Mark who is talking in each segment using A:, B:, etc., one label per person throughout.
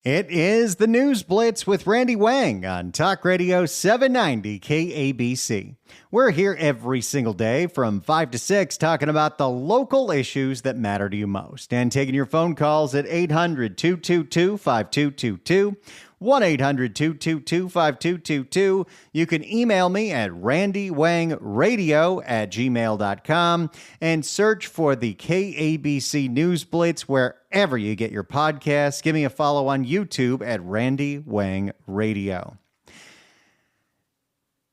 A: It is the News Blitz with Randy Wang on Talk Radio 790 KABC. We're here every single day from 5 to 6 talking about the local issues that matter to you most and taking your phone calls at 800-222-5222, 1-800-222-5222. You can email me at randywangradio@gmail.com and search for the KABC News Blitz wherever you get your podcasts. Give me a follow on YouTube at Randy Wang Radio.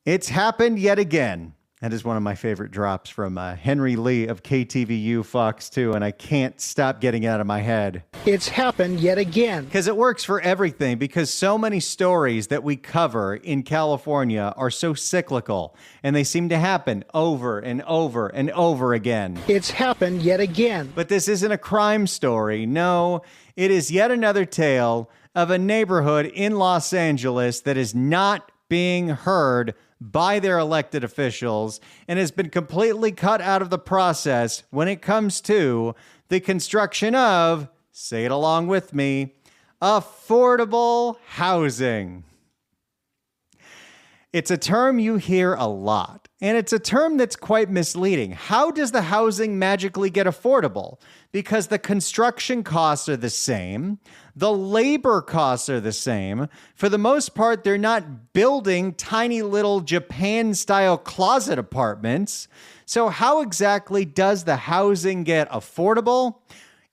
A: It's happened yet again. That is one of my favorite drops from Henry Lee of KTVU Fox 2, and I can't stop getting it out of my head.
B: It's happened yet again.
A: Because it works for everything, because so many stories that we cover in California are so cyclical, and they seem to happen over and over and over again.
B: It's happened yet again.
A: But this isn't a crime story. No, it is yet another tale of a neighborhood in Los Angeles that is not being heard by their elected officials and has been completely cut out of the process when it comes to the construction of, say it along with me, affordable housing. It's a term you hear a lot, and it's a term that's quite misleading. How does the housing magically get affordable? Because the construction costs are the same. The labor costs are the same. For the most part, they're not building tiny little Japan-style closet apartments. So how exactly does the housing get affordable?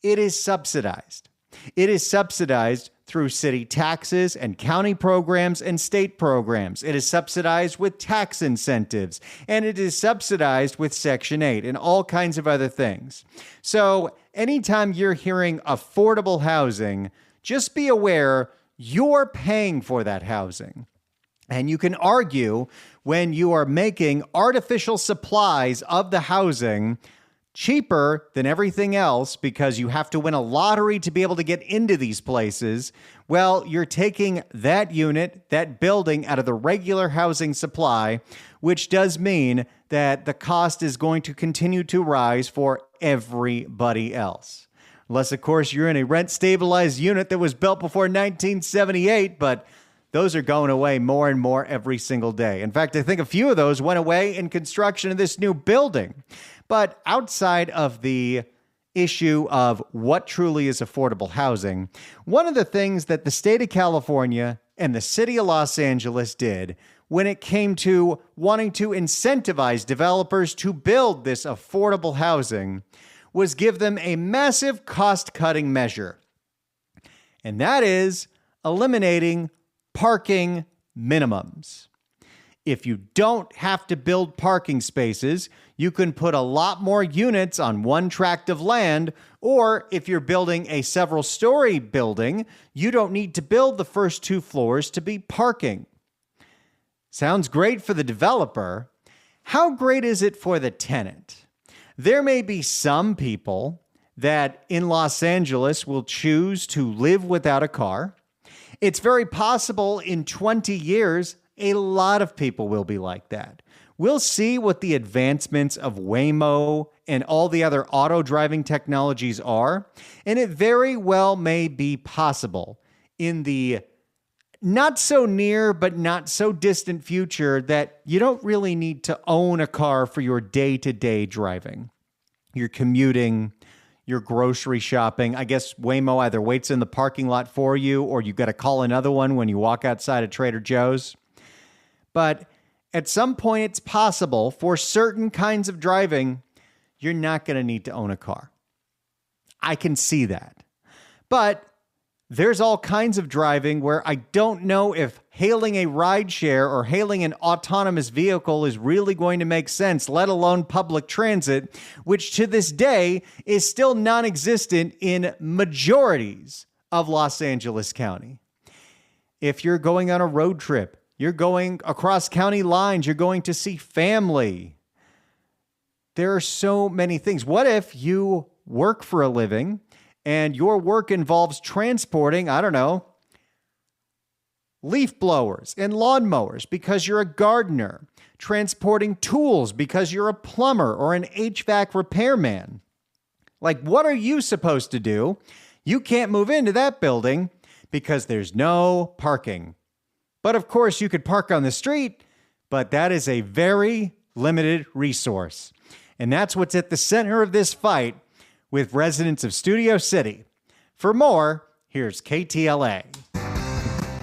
A: It is subsidized. It is subsidized through city taxes and county programs and state programs. It is subsidized with tax incentives, and it is subsidized with Section 8 and all kinds of other things. So anytime you're hearing affordable housing, just be aware you're paying for that housing. And you can argue when you are making artificial supplies of the housing cheaper than everything else because you have to win a lottery to be able to get into these places. Well, you're taking that unit, that building out of the regular housing supply, which does mean that the cost is going to continue to rise for everybody else. Unless, of course, you're in a rent-stabilized unit that was built before 1978, but those are going away more and more every single day. In fact, I think a few of those went away in construction of this new building. But outside of the issue of what truly is affordable housing, one of the things that the state of California and the city of Los Angeles did when it came to wanting to incentivize developers to build this affordable housing was give them a massive cost-cutting measure. And that is eliminating parking minimums. If you don't have to build parking spaces, you can put a lot more units on one tract of land, or if you're building a several-story building, you don't need to build the first 2 floors to be parking. Sounds great for the developer. How great is it for the tenant? There may be some people that in Los Angeles will choose to live without a car. It's very possible in 20 years, a lot of people will be like that. We'll see what the advancements of Waymo and all the other auto driving technologies are, and it very well may be possible in the not so near but not so distant future that you don't really need to own a car for your day-to-day driving. You're commuting, you're grocery shopping. I guess Waymo either waits in the parking lot for you or you got to call another one when you walk outside of Trader Joe's. But at some point, it's possible for certain kinds of driving, you're not going to need to own a car. I can see that. But there's all kinds of driving where I don't know if hailing a rideshare or hailing an autonomous vehicle is really going to make sense, let alone public transit, which to this day is still non-existent in majorities of Los Angeles County. If you're going on a road trip, you're going across county lines, you're going to see family. There are so many things. What if you work for a living and your work involves transporting, I don't know, leaf blowers and lawnmowers because you're a gardener, transporting tools because you're a plumber or an HVAC repairman? Like, what are you supposed to do? You can't move into that building because there's no parking. But of course, you could park on the street, but that is a very limited resource. And that's what's at the center of this fight with residents of Studio City. For more, here's KTLA.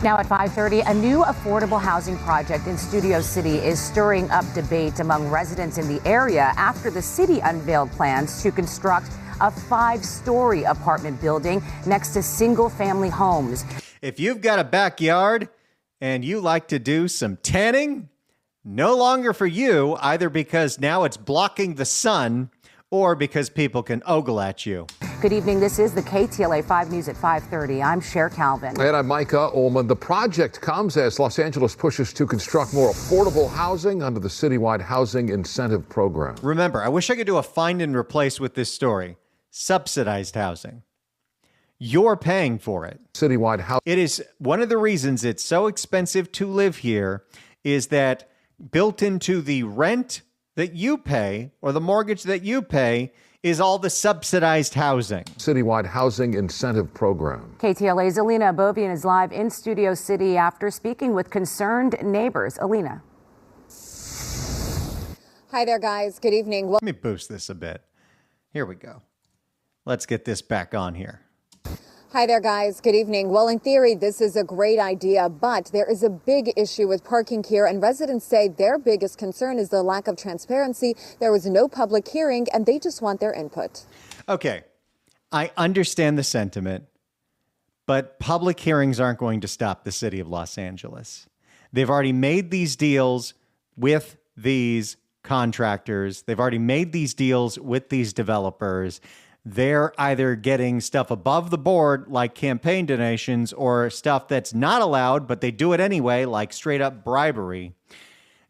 C: Now at 5:30, a new affordable housing project in Studio City is stirring up debate among residents in the area after the city unveiled plans to construct a 5-story apartment building next to single-family homes.
A: If you've got a backyard and you like to do some tanning, no longer for you, either because now it's blocking the sun or because people can ogle at you.
C: Good evening. This is the KTLA 5 News at 5:30. I'm Cher Calvin.
D: And I'm Micah Ullman. The project comes as Los Angeles pushes to construct more affordable housing under the citywide housing incentive program.
A: Remember, I wish I could do a find and replace with this story. Subsidized housing. You're paying for it.
D: Citywide housing.
A: It is one of the reasons it's so expensive to live here is that built into the rent that you pay or the mortgage that you pay is all the subsidized housing.
D: Citywide housing incentive program.
C: KTLA's Alina Bovian is live in Studio City after speaking with concerned neighbors. Alina.
E: Hi there, guys. Good evening.
A: Let me boost this a bit. Here we go. Let's get this back on here.
E: Hi there, guys. Good evening. Well, in theory, this is a great idea, but there is a big issue with parking here, and residents say their biggest concern is the lack of transparency. There was no public hearing, and they just want their input.
A: Okay, I understand the sentiment, but public hearings aren't going to stop the city of Los Angeles. They've already made these deals with these contractors. They've already made these deals with these developers. They're either getting stuff above the board, like campaign donations, or stuff that's not allowed, but they do it anyway, like straight up bribery.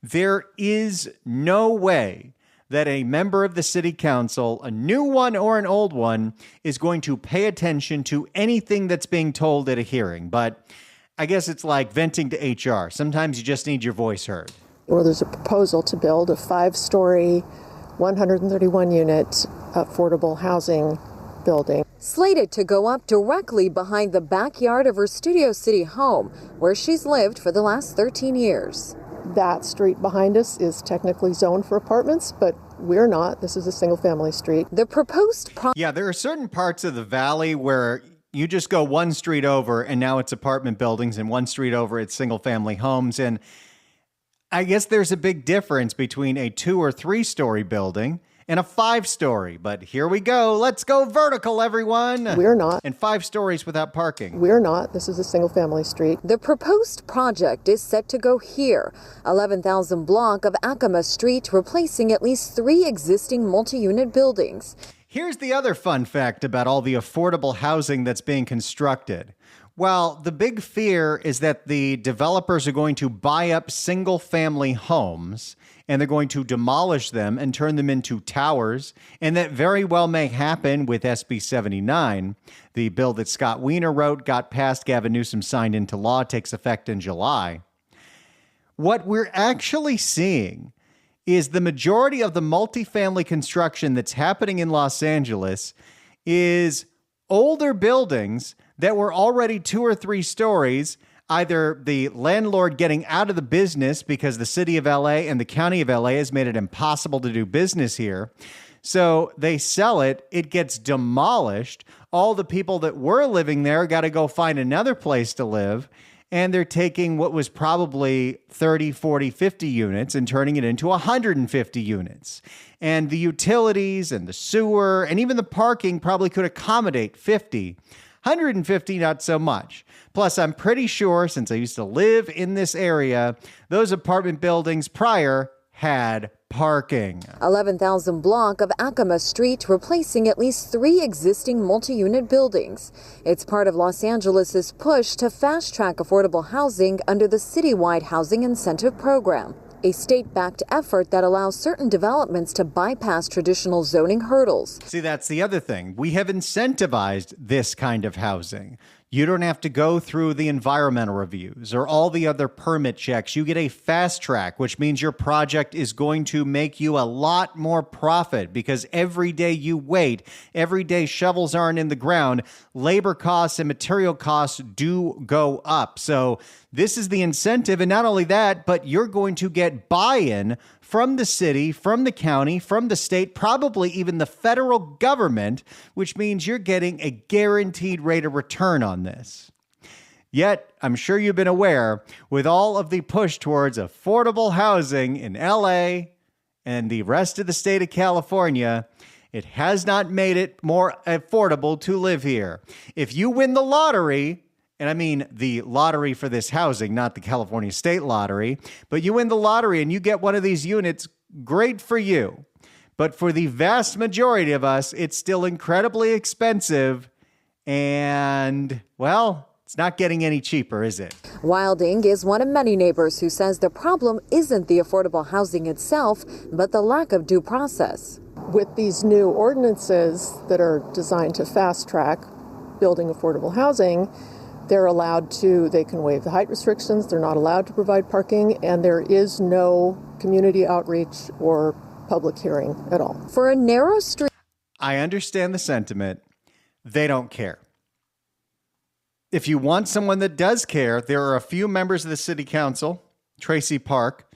A: There is no way that a member of the city council, a new one or an old one, is going to pay attention to anything that's being told at a hearing. But I guess it's like venting to HR. Sometimes you just need your voice heard.
F: Well, there's a proposal to build a 5-story, 131-unit affordable housing building.
E: Slated to go up directly behind the backyard of her Studio City home, where she's lived for the last 13 years.
F: That street behind us is technically zoned for apartments, but we're not. This is a single-family street.
E: The proposed
A: Yeah, there are certain parts of the valley where you just go one street over and now it's apartment buildings, and one street over it's single-family homes. And I guess there's a big difference between a 2 or 3 story building and a 5-story. But here we go. Let's go vertical, everyone.
F: We're not.
A: And 5 stories without parking.
F: We're not. This is a single-family street.
E: The proposed project is set to go here, 11,000 block of Acoma Street, replacing at least 3 existing multi-unit buildings.
A: Here's the other fun fact about all the affordable housing that's being constructed. Well, the big fear is that the developers are going to buy up single-family homes and they're going to demolish them and turn them into towers. And that very well may happen with SB 79. The bill that Scott Wiener wrote, got passed, Gavin Newsom signed into law, takes effect in July. What we're actually seeing is the majority of the multifamily construction that's happening in Los Angeles is older buildings that were already 2 or 3 stories, either the landlord getting out of the business because the city of LA and the county of LA has made it impossible to do business here. So they sell it, it gets demolished. All the people that were living there got to go find another place to live. And they're taking what was probably 30, 40, 50 units and turning it into 150 units. And the utilities and the sewer and even the parking probably could accommodate 50. 150, not so much. Plus, I'm pretty sure, since I used to live in this area, those apartment buildings prior had parking.
E: 11,000 block of Acoma Street, replacing at least 3 existing multi-unit buildings. It's part of Los Angeles' push to fast-track affordable housing under the citywide housing incentive program, a state-backed effort that allows certain developments to bypass traditional zoning hurdles.
A: See, that's the other thing. We have incentivized this kind of housing You don't have to go through the environmental reviews or all the other permit checks. You get a fast track, which means your project is going to make you a lot more profit because every day you wait, every day shovels aren't in the ground, labor costs and material costs do go up. So this is the incentive. And not only that, but you're going to get buy-in from the city, from the county, from the state, probably even the federal government, which means you're getting a guaranteed rate of return on this. Yet, I'm sure you've been aware, with all of the push towards affordable housing in LA and the rest of the state of California, it has not made it more affordable to live here. If you win the lottery, and I mean the lottery for this housing, not the California State Lottery, but you win the lottery and you get one of these units, great for you. But for the vast majority of us, it's still incredibly expensive and, well, it's not getting any cheaper, is it?
E: Wilding is one of many neighbors who says the problem isn't the affordable housing itself, but the lack of due process.
F: With these new ordinances that are designed to fast track building affordable housing, they can waive the height restrictions, they're not allowed to provide parking, and there is no community outreach or public hearing at all.
E: For a narrow street.
A: I understand the sentiment. They don't care. If you want someone that does care, there are a few members of the city council, Tracy Park.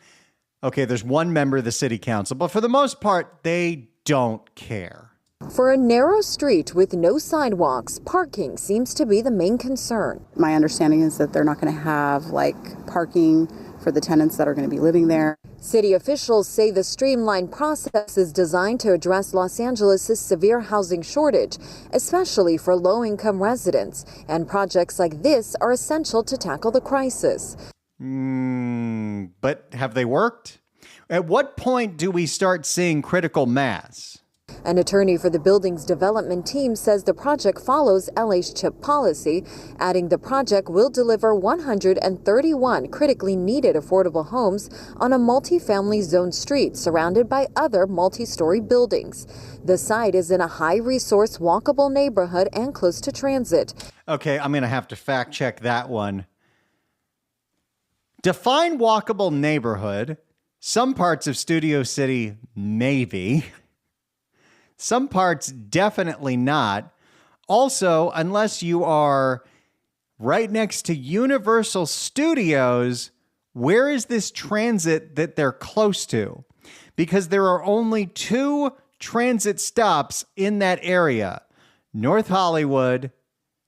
A: Okay, there's one member of the city council, but for the most part, they don't care.
E: For a narrow street with no sidewalks, parking seems to be the main concern.
G: My understanding is that they're not going to have parking for the tenants that are going to be living there.
E: City officials say the streamlined process is designed to address Los Angeles' severe housing shortage, especially for low-income residents, and projects like this are essential to tackle the crisis.
A: But have they worked? At what point do we start seeing critical mass?
E: An attorney for the building's development team says the project follows LA's CHIP policy, adding the project will deliver 131 critically needed affordable homes on a multi-family zone street surrounded by other multi-story buildings. The site is in a high-resource walkable neighborhood and close to transit.
A: Okay, I'm going to have to fact check that one. Define walkable neighborhood. Some parts of Studio City, maybe. Some parts, definitely not. Also, unless you are right next to Universal Studios, where is this transit that they're close to? Because there are only 2 transit stops in that area. North Hollywood,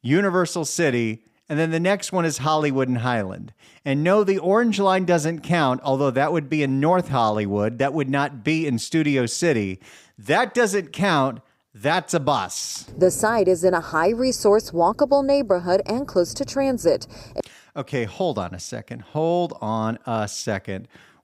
A: Universal City, and then the next one is Hollywood and Highland. And no, the Orange Line doesn't count, although that would be in North Hollywood. That would not be in Studio City. That doesn't count. That's a bus.
E: The site is in a high-resource walkable neighborhood and close to transit.
A: Okay, hold on a second.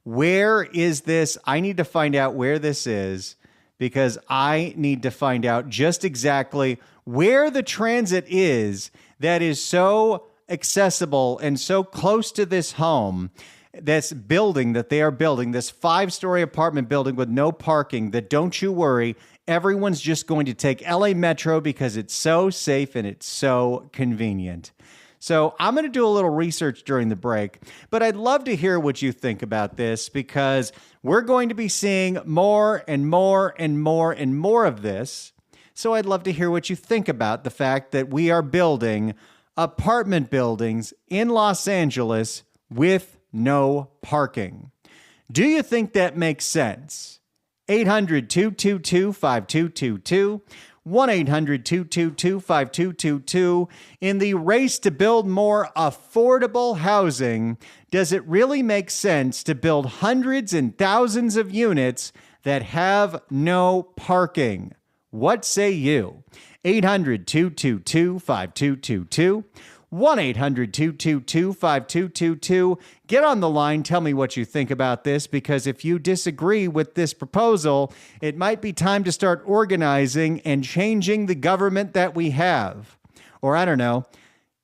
A: Where is this? I need to find out where this is because I need to find out just exactly where the transit is that is so accessible and so close to this home, this building that they are building, this 5-story apartment building with no parking, that don't you worry, everyone's just going to take LA Metro because it's so safe and it's so convenient. So I'm going to do a little research during the break, but I'd love to hear what you think about this because we're going to be seeing more and more and more and more of this. So I'd love to hear what you think about the fact that we are building apartment buildings in Los Angeles with no parking. Do you think that makes sense? 800-222-5222, 1-800-222-5222. In the race to build more affordable housing, does it really make sense to build hundreds and thousands of units that have no parking? What say you? 800-222-5222, 1-800-222-5222. Get on the line. Tell me what you think about this, because if you disagree with this proposal, it might be time to start organizing and changing the government that we have. Or I don't know,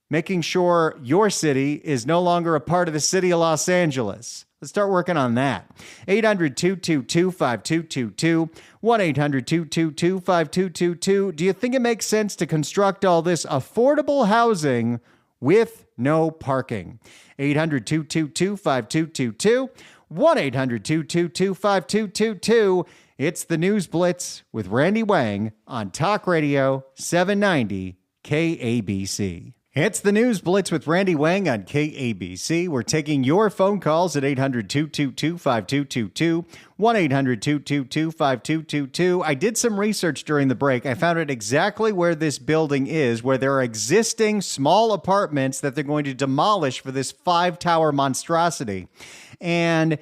A: making sure your city is no longer a part of the city of Los Angeles. Let's start working on that. 800-222-5222, 1-800-222-5222. Do you think it makes sense to construct all this affordable housing with no parking? 800-222-5222, 1-800-222-5222. It's the News Blitz with Randy Wang on Talk Radio 790 KABC. It's the News Blitz with Randy Wang on KABC. We're taking your phone calls at 800-222-5222, 1-800-222-5222. I did some research during the break. I found out exactly where this building is, where there are existing small apartments that they're going to demolish for this 5-tower monstrosity. And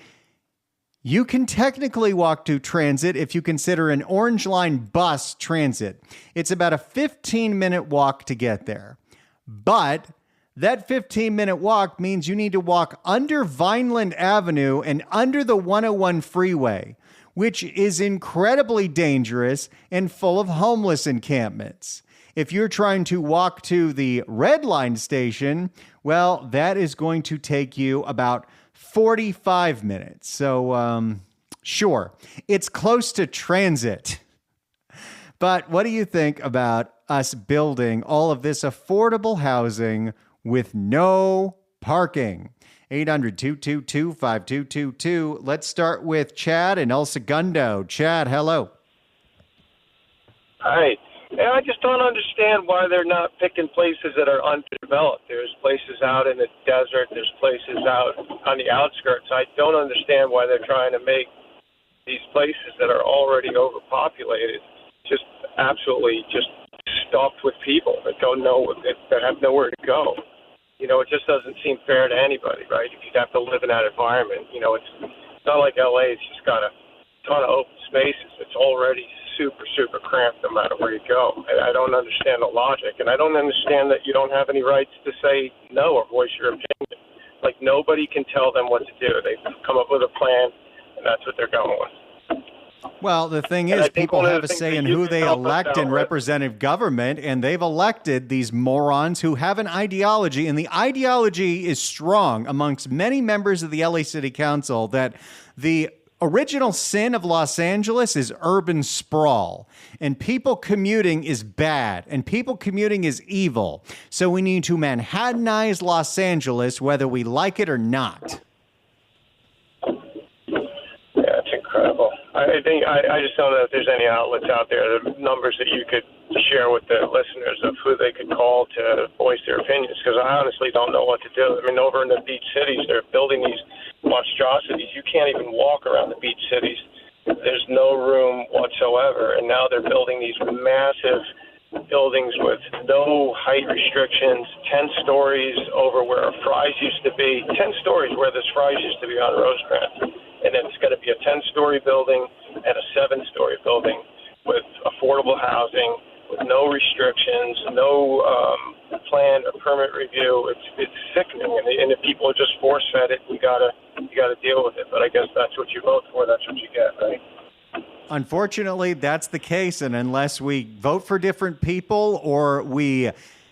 A: you can technically walk to transit if you consider an Orange Line bus transit. It's about a 15-minute walk to get there. But that 15-minute walk means you need to walk under Vineland Avenue and under the 101 freeway, which is incredibly dangerous and full of homeless encampments. If you're trying to walk to the Red Line station, well, that is going to take you about 45 minutes. So, sure, it's close to transit. But what do you think about us building all of this affordable housing with no parking? 800-222-5222. Let's start with Chad in El Segundo. Chad, hello.
H: Hi. Yeah, I just don't understand why they're not picking places that are undeveloped. There's places out in the desert. There's places out on the outskirts. I don't understand why they're trying to make these places that are already overpopulated just absolutely just stuffed with people that don't know, that have nowhere to go. You know, it just doesn't seem fair to anybody, right? If you'd have to live in that environment, you know, it's not like LA. It's just got a ton of open spaces. It's already super, super cramped no matter where you go. I don't understand the logic, and I don't understand that you don't have any rights to say no or voice your opinion. Like, nobody can tell them what to do. They've come up with a plan, and that's what they're going with.
A: Well, the thing is, people have a say in who they elect in representative government, and they've elected these morons who have an ideology, and the ideology is strong amongst many members of the LA City Council that the original sin of Los Angeles is urban sprawl, and people commuting is bad, and people commuting is evil. So we need to Manhattanize Los Angeles, whether we like it or not.
H: Yeah, it's incredible. I think I just don't know if there's any outlets out there, the numbers that you could share with the listeners of who they could call to voice their opinions, because I honestly don't know what to do. I mean, over in the beach cities, they're building these monstrosities. You can't even walk around the beach cities. There's no room whatsoever, and now they're building these massive buildings with no height restrictions, 10 stories over where Fry's used to be, 10 stories where this Fry's used to be on Rosecrans. And then it's going to be a 10-story building and a 7-story building with affordable housing, with no restrictions, no plan or permit review. It's sickening, and if people are just force-fed it, you gotta deal with it. But I guess that's what you vote for. That's what you get, right?
A: Unfortunately, that's the case, and unless we vote for different people or we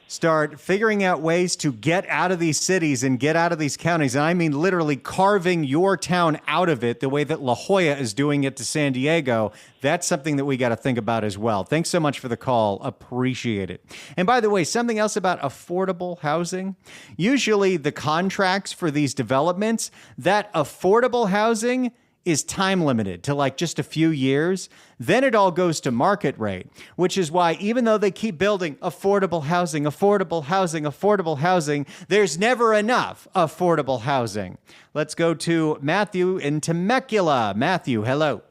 A: start figuring out ways to get out of these cities and get out of these counties, and I mean literally carving your town out of it the way that La Jolla is doing it to San Diego, that's something that we got to think about as well. Thanks so much for the call. Appreciate it. And by the way, something else about affordable housing. Usually the contracts for these developments, that affordable housing is time limited to like just a few years. Then it all goes to market rate, which is why even though they keep building affordable housing, there's never enough affordable housing. Let's go to Matthew in Temecula. Matthew, hello.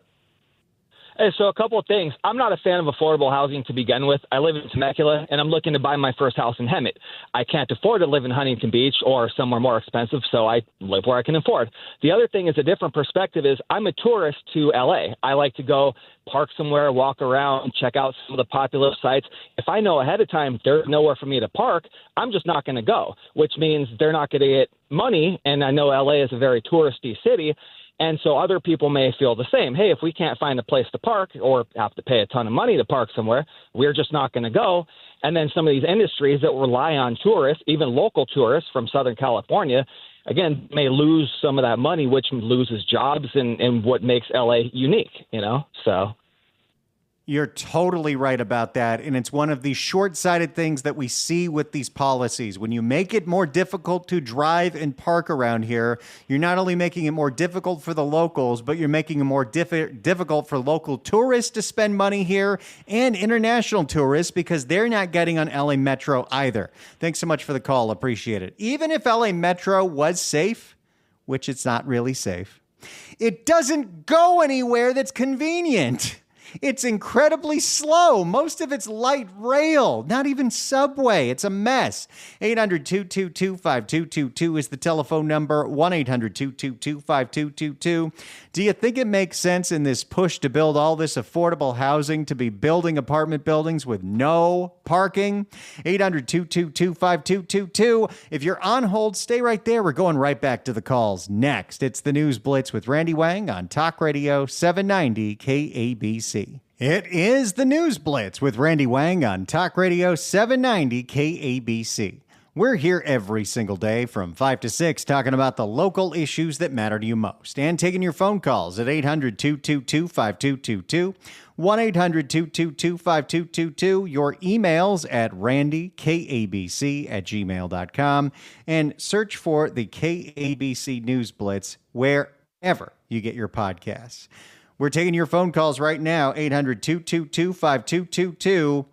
I: Hey, so a couple of things. I'm not a fan of affordable housing to begin with. I live in Temecula, and I'm looking to buy my first house in Hemet. I can't afford to live in Huntington Beach or somewhere more expensive, so I live where I can afford. The other thing is a different perspective is I'm a tourist to L.A. I like to go park somewhere, walk around, check out some of the popular sites. If I know ahead of time there's nowhere for me to park, I'm just not going to go, which means they're not going to get money, and I know L.A. is a very touristy city. And so other people may feel the same. Hey, if we can't find a place to park or have to pay a ton of money to park somewhere, we're just not going to go. And then some of these industries that rely on tourists, even local tourists from Southern California, again, may lose some of that money, which loses jobs and what makes LA unique, so.
A: You're totally right about that. And it's one of the short-sighted things that we see with these policies. When you make it more difficult to drive and park around here, you're not only making it more difficult for the locals, but you're making it more difficult for local tourists to spend money here and international tourists because they're not getting on LA Metro either. Thanks so much for the call. Appreciate it. Even if LA Metro was safe, which it's not really safe, it doesn't go anywhere that's convenient. It's incredibly slow. Most of it's light rail, not even subway. It's a mess. 800-222-5222 is the telephone number. 1-800-222-5222. Do you think it makes sense in this push to build all this affordable housing to be building apartment buildings with no parking? 800-222-5222. If you're on hold, stay right there. We're going right back to the calls next. It's the News Blitz with Randy Wang on Talk Radio 790 KABC. It is the News Blitz with Randy Wang on Talk Radio 790 KABC. We're here every single day from 5 to 6 talking about the local issues that matter to you most and taking your phone calls at 800-222-5222, 1-800-222-5222, your emails at randykabc@gmail.com, and search for the KABC News Blitz wherever you get your podcasts. We're taking your phone calls right now, 800-222-5222.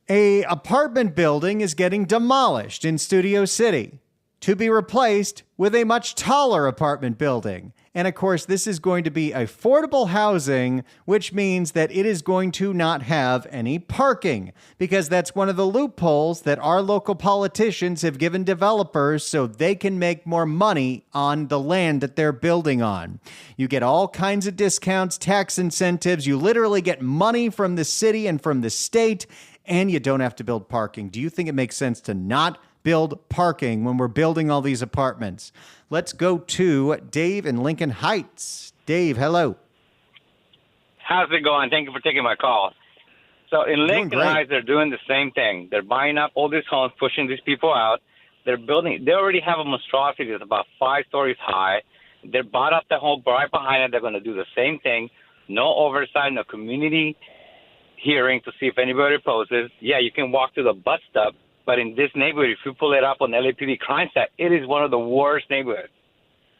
A: A apartment building is getting demolished in Studio City to be replaced with a much taller apartment building. And of course, this is going to be affordable housing, which means that it is going to not have any parking, because that's one of the loopholes that our local politicians have given developers so they can make more money on the land that they're building on. You get all kinds of discounts, tax incentives. You literally get money from the city and from the state, and you don't have to build parking. Do you think it makes sense to not build parking when we're building all these apartments? Let's go to Dave in Lincoln Heights. Dave, hello.
J: How's it going? Thank you for taking my call. So in Lincoln Heights, they're doing the same thing. They're buying up all these homes, pushing these people out. They're building. They already have a monstrosity that's about 5 stories high. They bought up the home right behind it. They're going to do the same thing. No oversight, no community hearing to see if anybody opposes. Yeah, you can walk to the bus stop. But in this neighborhood, if you pull it up on LAPD crime stat, it is one of the worst neighborhoods.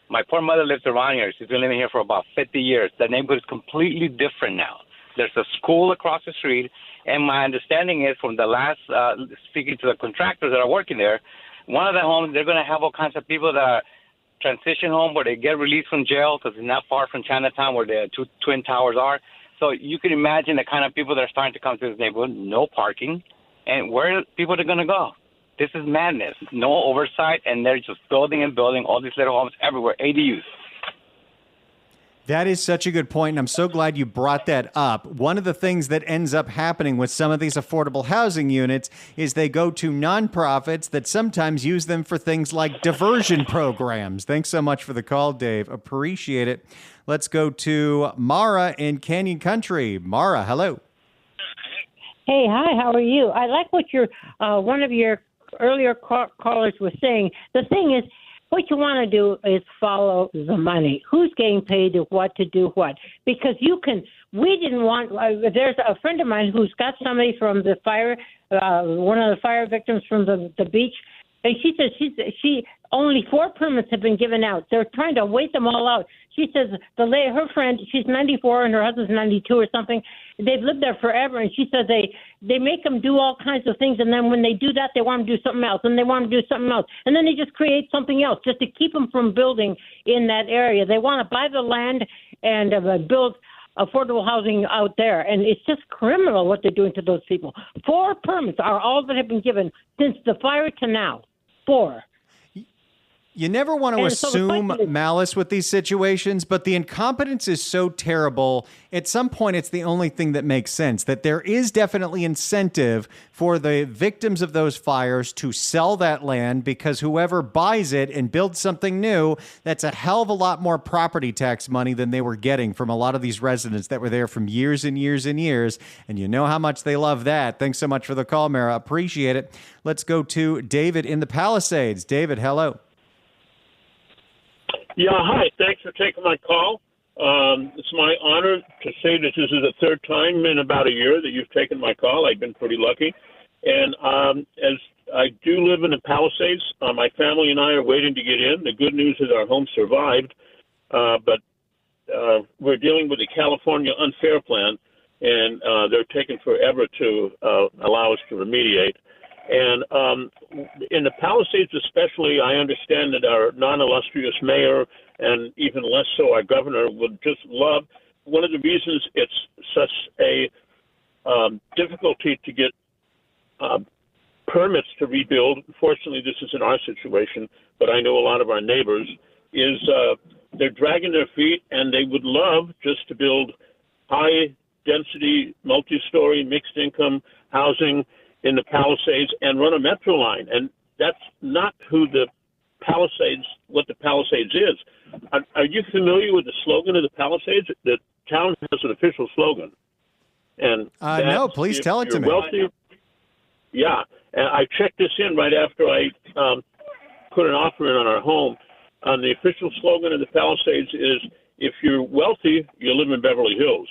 J: My poor mother lives around here. She's been living here for about 50 years. The neighborhood is completely different now. There's a school across the street, and my understanding is from the last speaking to the contractors that are working there, one of the homes, they're going to have all kinds of people that are transition home where they get released from jail because it's not far from Chinatown where the two Twin Towers are. So you can imagine the kind of people that are starting to come to this neighborhood, no parking. And where are people are going to go? This is madness. No oversight, and they're just building and building all these little homes everywhere, ADUs.
A: That is such a good point, and I'm so glad you brought that up. One of the things that ends up happening with some of these affordable housing units is they go to nonprofits that sometimes use them for things like diversion programs. Thanks so much for the call, Dave. Appreciate it. Let's go to Mara in Canyon Country. Mara, hello.
K: Hey, hi, how are you? I like what one of your earlier callers was saying. The thing is, what you want to do is follow the money. Who's getting paid to do what? Because we didn't want, there's a friend of mine who's got somebody from the fire, one of the fire victims from the beach, and she says she only 4 permits have been given out. They're trying to wait them all out. She says her friend, she's 94 and her husband's 92 or something. They've lived there forever, and she says they make them do all kinds of things, and then when they do that, they want to do something else, and they want to do something else, and then they just create something else just to keep them from building in that area. They want to buy the land and build affordable housing out there, and it's just criminal what they're doing to those people. 4 permits are all that have been given since the fire to now. 4.
A: You never want to
K: And so the
A: assume
K: question is-
A: malice with these situations, but the incompetence is so terrible. At some point, it's the only thing that makes sense, that there is definitely incentive for the victims of those fires to sell that land, because whoever buys it and builds something new, that's a hell of a lot more property tax money than they were getting from a lot of these residents that were there from years and years and years. And you know how much they love that. Thanks so much for the call, Mara. Appreciate it. Let's go to David in the Palisades. David, hello.
L: Yeah, hi. Thanks for taking my call. It's my honor to say that this is the third time in about a year that you've taken my call. I've been pretty lucky. And as I do live in the Palisades, my family and I are waiting to get in. The good news is our home survived, but we're dealing with the California unfair plan, and they're taking forever to allow us to remediate. And in the Palisades especially, I understand that our non-illustrious mayor and even less so our governor would just love. One of the reasons it's such a difficulty to get permits to rebuild, fortunately this isn't our situation, but I know a lot of our neighbors, is they're dragging their feet, and they would love just to build high-density, multi-story, mixed-income housing in the Palisades and run a metro line. And that's not what the Palisades is. Are you familiar with the slogan of the Palisades? The town has an official slogan. And
A: no, please tell it to me.
L: Wealthy, yeah. And I checked this in right after I put an offer in on our home. The official slogan of the Palisades is, if you're wealthy, you live in Beverly Hills.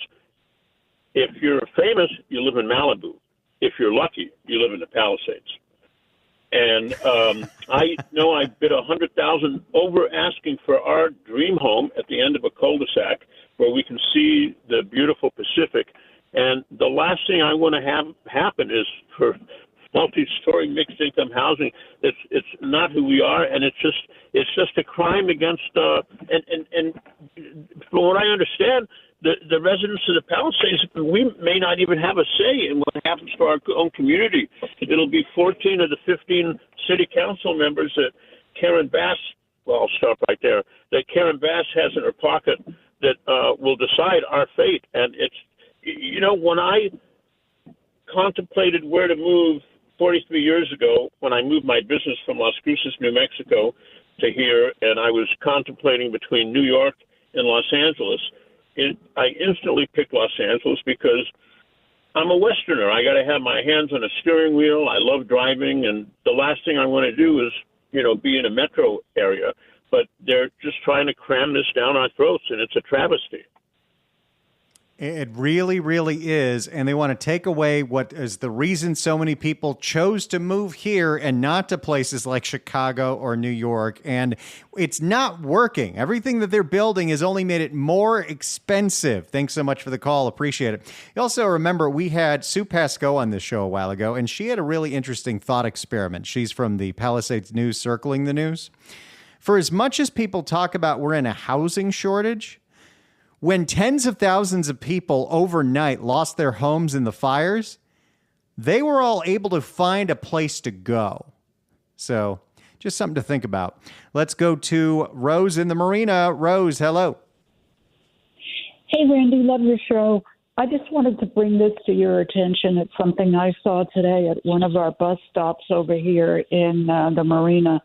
L: If you're famous, you live in Malibu. If you're lucky, you live in the Palisades. And I know I bid $100,000 over asking for our dream home at the end of a cul-de-sac where we can see the beautiful Pacific. And the last thing I want to have happen is for multi-story mixed-income housing. It's not who we are, and it's just a crime against. And from what I understand, the residents of the Palisades, we may not even have a say in what happens to our own community. It'll be 14 of the 15 city council members that Karen Bass, well, I'll stop right there, that Karen Bass has in her pocket that will decide our fate. And it's, when I contemplated where to move 43 years ago, when I moved my business from Las Cruces, New Mexico to here, and I was contemplating between New York and Los Angeles, I instantly picked Los Angeles because I'm a Westerner. I got to have my hands on a steering wheel. I love driving, and the last thing I want to do is, be in a metro area. But they're just trying to cram this down our throats, and it's a travesty.
A: It really, really is. And they want to take away what is the reason so many people chose to move here and not to places like Chicago or New York. And it's not working. Everything that they're building has only made it more expensive. Thanks so much for the call. Appreciate it. You also remember we had Sue Pascoe on this show a while ago, and she had a really interesting thought experiment. She's from the Palisades News, Circling the News. For as much as people talk about we're in a housing shortage, when tens of thousands of people overnight lost their homes in the fires, they were all able to find a place to go. So just something to think about. Let's go to Rose in the Marina. Rose, hello.
M: Hey, Randy, love your show. I just wanted to bring this to your attention. It's something I saw today at one of our bus stops over here in the Marina.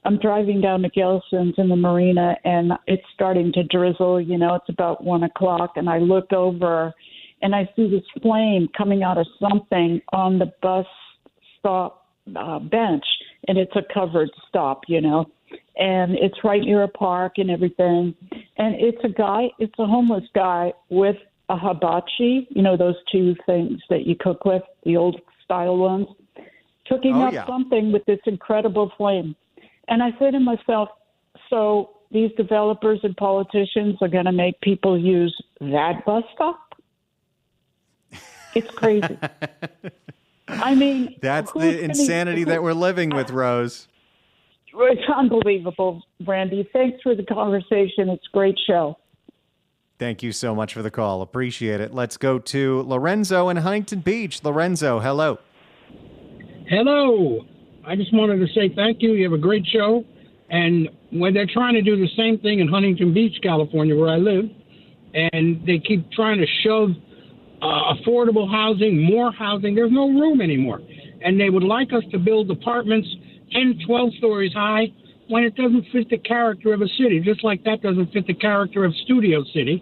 M: I'm driving down to Gelson's in the Marina, and it's starting to drizzle. It's about 1 o'clock, and I look over, and I see this flame coming out of something on the bus stop bench, and it's a covered stop, and it's right near a park and everything. And it's a homeless guy with a hibachi, those two things that you cook with, the old style ones, cooking up something with this incredible flame. And I say to myself, so these developers and politicians are going to make people use that bus stop? It's crazy. I mean,
A: that's the insanity that we're living with, Rose.
M: It's unbelievable, Randy. Thanks for the conversation. It's a great show.
A: Thank you so much for the call. Appreciate it. Let's go to Lorenzo in Huntington Beach. Lorenzo, hello.
N: Hello. I just wanted to say thank you. You have a great show. And when they're trying to do the same thing in Huntington Beach, California, where I live, and they keep trying to shove affordable housing, more housing, there's no room anymore. And they would like us to build apartments 10, 12 stories high when it doesn't fit the character of a city, just like that doesn't fit the character of Studio City.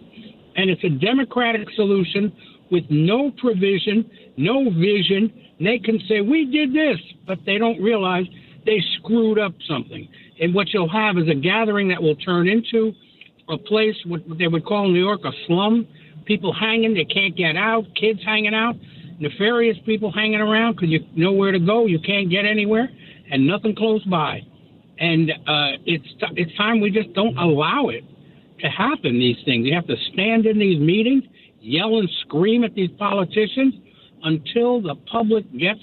N: And it's a democratic solution with no provision, no vision. And they can say, we did this, but they don't realize they screwed up something. And what you'll have is a gathering that will turn into a place, what they would call in New York a slum. People hanging, they can't get out, kids hanging out, nefarious people hanging around because you know where to go, you can't get anywhere, and nothing close by. And it's time we just don't allow it to happen, these things. You have to stand in these meetings, yell and scream at these politicians until the public gets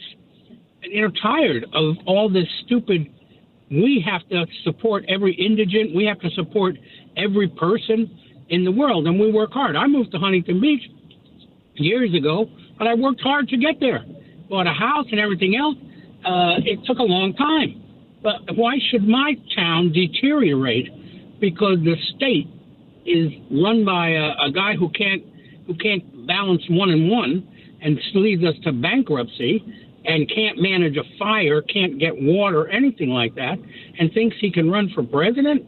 N: tired of all this stupid. We have to support every indigent. We have to support every person in the world, and we work hard. I moved to Huntington Beach years ago, but I worked hard to get there. Bought a house and everything else. It took a long time. But why should my town deteriorate because the state is run by a guy who can't balance one and one and leads us to bankruptcy and can't manage a fire, can't get water, anything like that, and thinks he can run for president?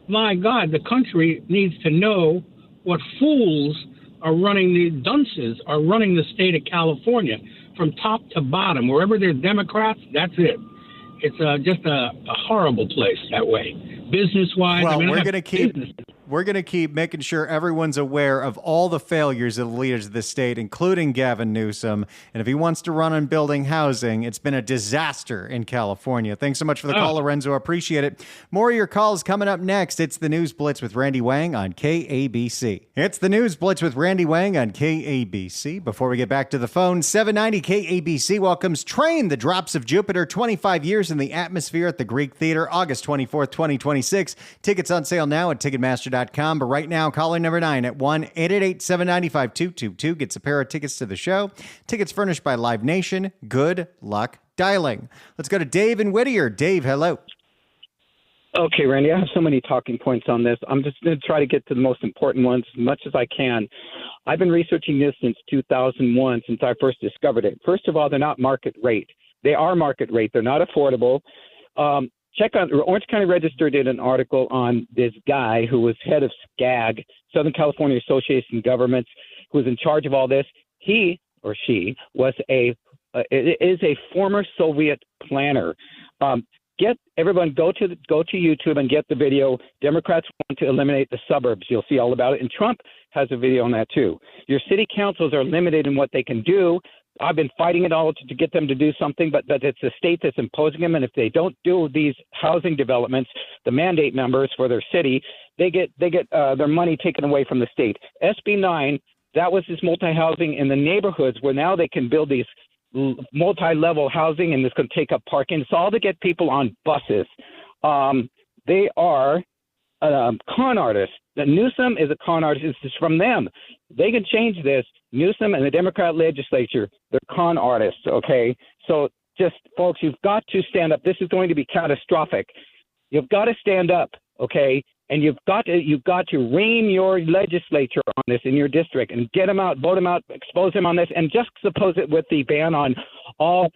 N: My God, the country needs to know what fools are running, the dunces are running the state of California from top to bottom. Wherever there's Democrats, that's it. It's just a horrible place that way, business-wise.
A: Well, we're going to keep making sure everyone's aware of all the failures of the leaders of the state, including Gavin Newsom. And if he wants to run on building housing, it's been a disaster in California. Thanks so much for the call, Lorenzo. Appreciate it. More of your calls coming up next. It's the News Blitz with Randy Wang on KABC. It's the News Blitz with Randy Wang on KABC. Before we get back to the phone, 790 KABC welcomes Train the Drops of Jupiter, 25 years in the atmosphere at the Greek Theater, August 24th, 2026. Tickets on sale now at Ticketmaster.com. But right now, caller number 9 at 1-888-795-2222 gets a pair of tickets to the show. Tickets furnished by Live Nation. Good luck dialing. Let's go to Dave in Whittier. Dave, hello.
O: Okay, Randy, I have so many talking points on this. I'm just going to try to get to the most important ones as much as I can. I've been researching this since 2001, since I first discovered it. First of all, they're not market rate. They are market rate. They're not affordable. Check out Orange County Register did an article on this guy who was head of SCAG, Southern California Association of Governments, who was in charge of all this. He or she was is a former Soviet planner. Get everyone go to YouTube and get the video. Democrats want to eliminate the suburbs. You'll see all about it. And Trump has a video on that too. Your city councils are limited in what they can do. I've been fighting it all to get them to do something, but it's the state that's imposing them. And if they don't do these housing developments, the mandate members for their city, they get their money taken away from the state. SB 9, that was this multi-housing in the neighborhoods where now they can build these multi-level housing, and it's going to take up parking. It's all to get people on buses. They are con artists. The Newsom is a con artist. It's from them. They can change this. Newsom and the Democrat legislature, they're con artists, okay? So just, folks, you've got to stand up. This is going to be catastrophic. You've got to stand up, okay? And you've got to ream your legislature on this in your district and get them out, vote them out, expose them on this, and just suppose it with the ban on all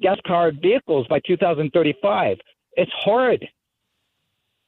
O: gas-powered vehicles by 2035. It's horrid.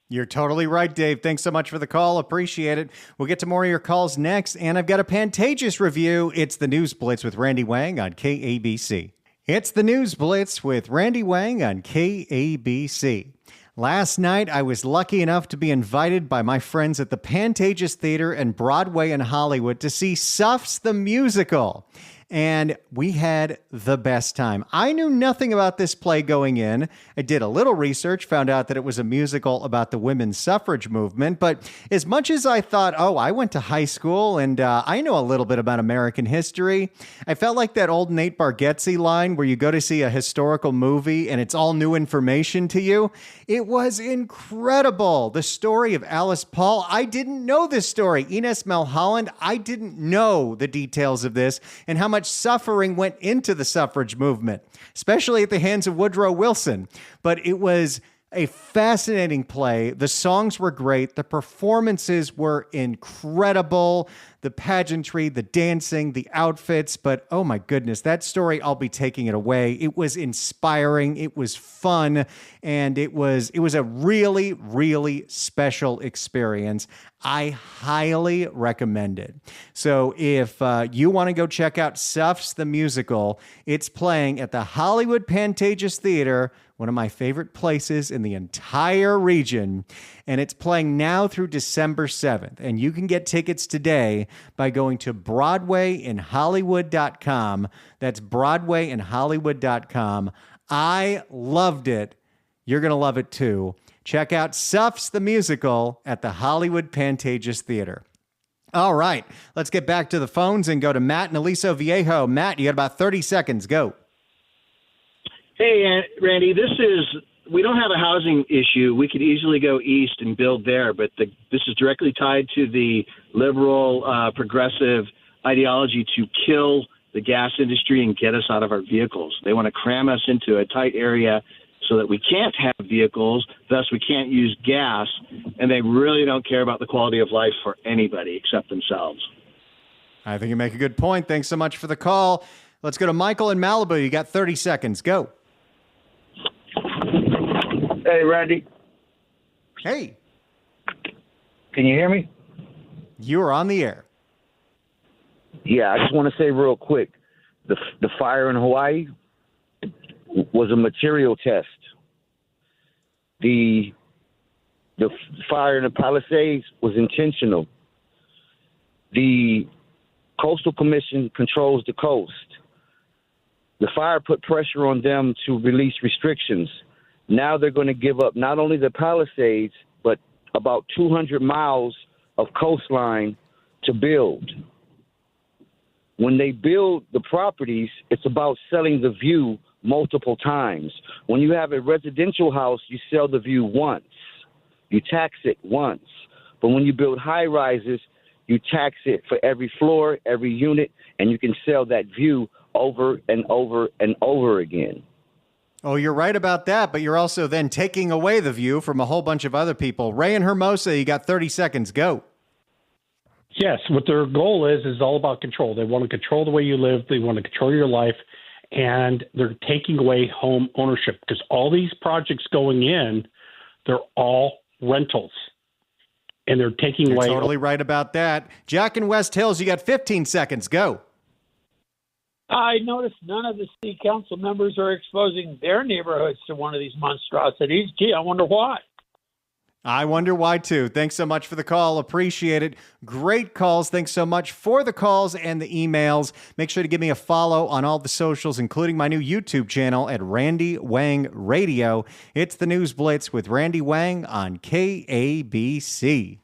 A: You're totally right, Dave. Thanks so much for the call. Appreciate it. We'll get to more of your calls next. And I've got a Pantages review. It's the News Blitz with Randy Wang on KABC. It's the News Blitz with Randy Wang on KABC. Last night, I was lucky enough to be invited by my friends at the Pantages Theater and Broadway in Hollywood to see Suffs the Musical. And we had the best time. I knew nothing about this play going in. I did a little research, found out that it was a musical about the women's suffrage movement. But as much as I thought, I went to high school and I know a little bit about American history, I felt like that old Nate Bargatze line where you go to see a historical movie and it's all new information to you. It was incredible. The story of Alice Paul, I didn't know this story. Ines Milholland, I didn't know the details of this and how much suffering went into the suffrage movement, especially at the hands of Woodrow Wilson. But it was A fascinating play. The songs were great. The performances were incredible. The pageantry, the dancing, the outfits. But oh my goodness, that story, I'll be taking it away. It was inspiring. It was fun. And it was a really, really special experience. I highly recommend it. So if you want to go check out Suffs the Musical, it's playing at the Hollywood Pantages Theater, one of my favorite places in the entire region. And it's playing now through December 7th. And you can get tickets today by going to BroadwayInHollywood.com. That's BroadwayInHollywood.com. I loved it. You're going to love it too. Check out Suffs the Musical at the Hollywood Pantages Theater. All right, let's get back to the phones and go to Matt and Aliso Viejo. Matt, you got about 30 seconds. Go.
P: Hey, Randy, we don't have a housing issue. We could easily go east and build there, but this is directly tied to the liberal, progressive ideology to kill the gas industry and get us out of our vehicles. They want to cram us into a tight area so that we can't have vehicles, thus we can't use gas, and they really don't care about the quality of life for anybody except themselves.
A: I think you make a good point. Thanks so much for the call. Let's go to Michael in Malibu. You got 30 seconds. Go.
Q: Hey, Randy.
A: Hey.
Q: Can you hear me?
A: You are on the air.
Q: Yeah, I just want to say real quick, the fire in Hawaii was a material test. The fire in the Palisades was intentional. The Coastal Commission controls the coast. The fire put pressure on them to release restrictions. Now they're going to give up not only the Palisades, but about 200 miles of coastline to build. When they build the properties, it's about selling the view multiple times. When you have a residential house, you sell the view once. You tax it once. But when you build high rises, you tax it for every floor, every unit, and you can sell that view over and over and over again.
A: Oh, you're right about that, but you're also then taking away the view from a whole bunch of other people. Ray and Hermosa, you got 30 seconds. Go.
R: Yes, what their goal is all about control. They want to control the way you live. They want to control your life, and they're taking away home ownership because all these projects going in, they're all rentals, and they're taking
A: You're
R: away.
A: Totally right about that. Jack in West Hills, you got 15 seconds. Go.
S: I noticed none of the city council members are exposing their neighborhoods to one of these monstrosities. Gee, I wonder why.
A: I wonder why, too. Thanks so much for the call. Appreciate it. Great calls. Thanks so much for the calls and the emails. Make sure to give me a follow on all the socials, including my new YouTube channel at Randy Wang Radio. It's the News Blitz with Randy Wang on KABC.